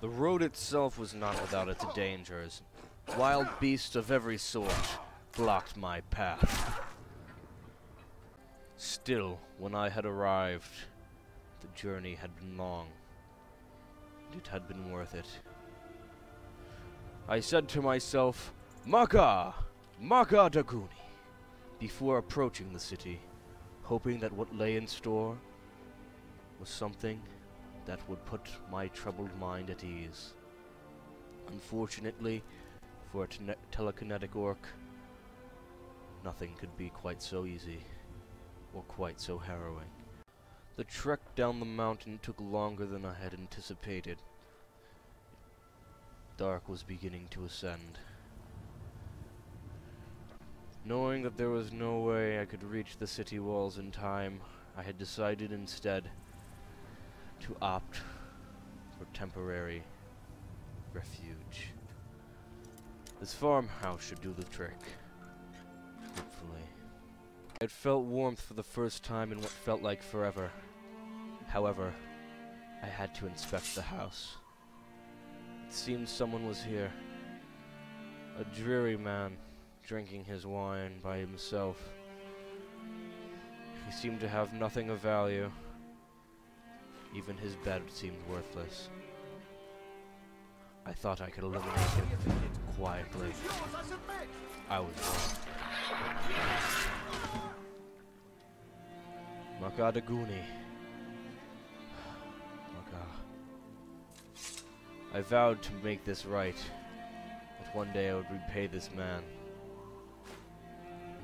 The road itself was not without its dangers. Wild beasts of every sort blocked my path. Still, when I had arrived, the journey had been long. It had been worth it. I said to myself, Maka! Maka Daguni! Before approaching the city, hoping that what lay in store was something that would put my troubled mind at ease. Unfortunately, for a telekinetic orc, nothing could be quite so easy, or quite so harrowing. The trek down the mountain took longer than I had anticipated. Dark was beginning to ascend. Knowing that there was no way I could reach the city walls in time, I had decided instead to opt for temporary refuge. This farmhouse should do the trick. Hopefully. I had felt warmth for the first time in what felt like forever. However, I had to inspect the house. It seemed someone was here. A dreary man, drinking his wine by himself. He seemed to have nothing of value. Even his bed seemed worthless. I thought I could eliminate him quietly. I was wrong. Makadaguni. Maka. I vowed to make this right. That one day I would repay this man.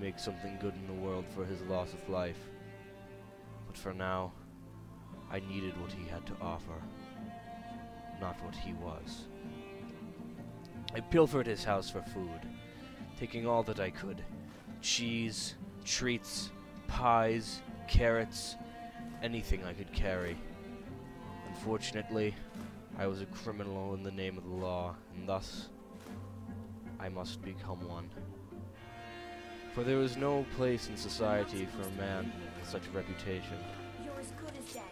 Make something good in the world for his loss of life. But for now, I needed what he had to offer, not what he was. I pilfered his house for food, taking all that I could. Cheese, treats, pies, carrots, anything I could carry. Unfortunately, I was a criminal in the name of the law, and thus, I must become one. For there is no place in society for a man with such a reputation. You're as good as dead.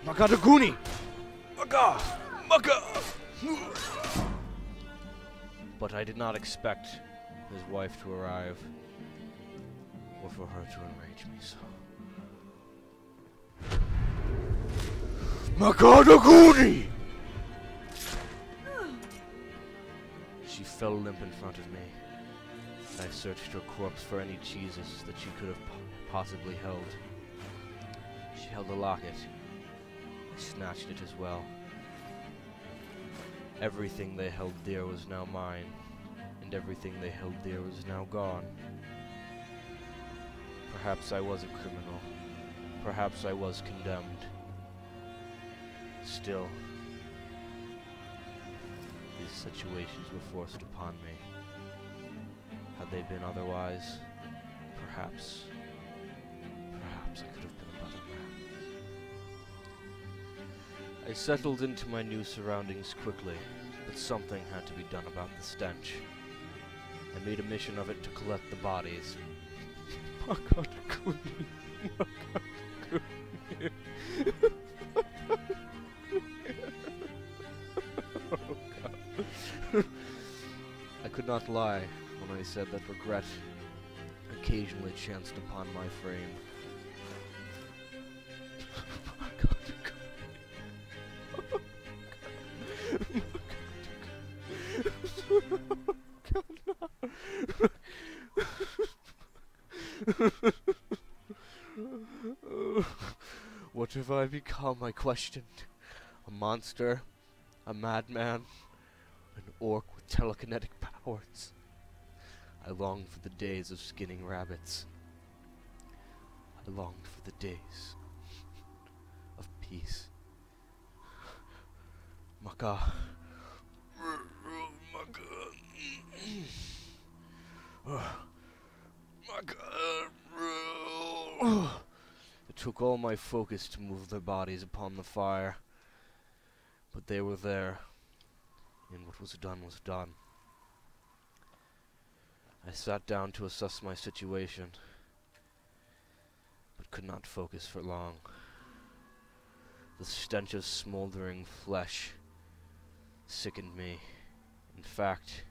Makadaguni! Maka! Maka! But I did not expect his wife to arrive, or for her to enrage me so. Makadaguni! She fell limp in front of me, and I searched her corpse for any cheeses that she could have possibly held. She held a locket. I snatched it as well. Everything they held dear was now mine, and everything they held dear was now gone. Perhaps I was a criminal. Perhaps I was condemned. Still, these situations were forced upon me. Had they been otherwise, perhaps I could have been a better man. I settled into my new surroundings quickly, but something had to be done about the stench. I made a mission of it to collect the bodies. Oh God, I could not lie when I said that regret occasionally chanced upon my frame. What have I become? I questioned. A monster? A madman? An orc with telekinetic powers? I longed for the days of skinning rabbits. I longed for the days of peace. Maka. It took all my focus to move their bodies upon the fire, but they were there, and what was done was done. I sat down to assess my situation, but could not focus for long. The stench of smoldering flesh sickened me. In fact,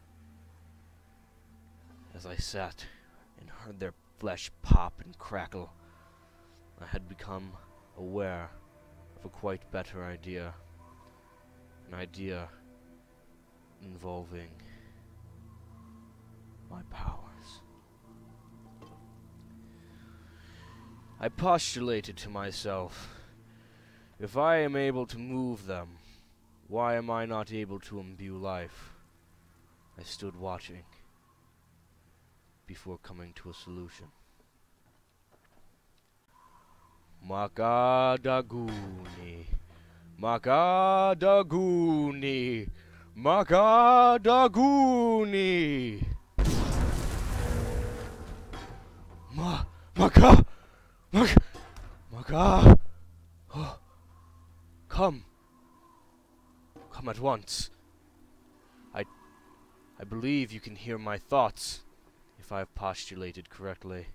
as I sat and heard their flesh pop and crackle, I had become aware of a quite better idea. An idea involving my powers. I postulated to myself, if I am able to move them, why am I not able to imbue life? I stood watching before coming to a solution. Makadaguni, Makadaguni, Makadaguni. Maka, Maka. Oh, come at once. I believe you can hear my thoughts, if I have postulated correctly.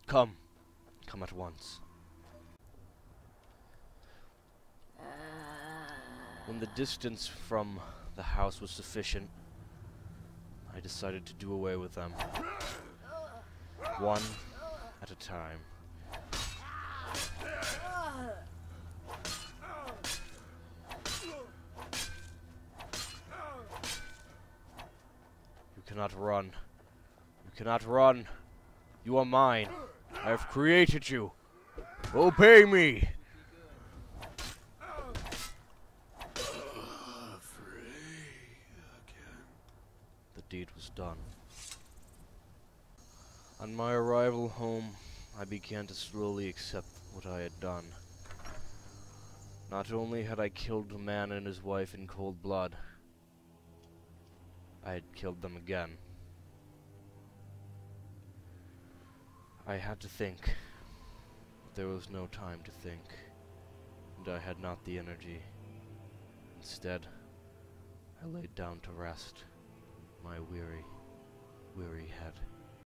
Come at once. When the distance from the house was sufficient, I decided to do away with them, one at a time. You cannot run. You cannot run. You are mine. I have created you. Obey me. The deed was done. On my arrival home, I began to slowly accept what I had done. Not only had I killed a man and his wife in cold blood, I had killed them again. I had to think, but there was no time to think, and I had not the energy. Instead, I laid down to rest, my weary, weary head.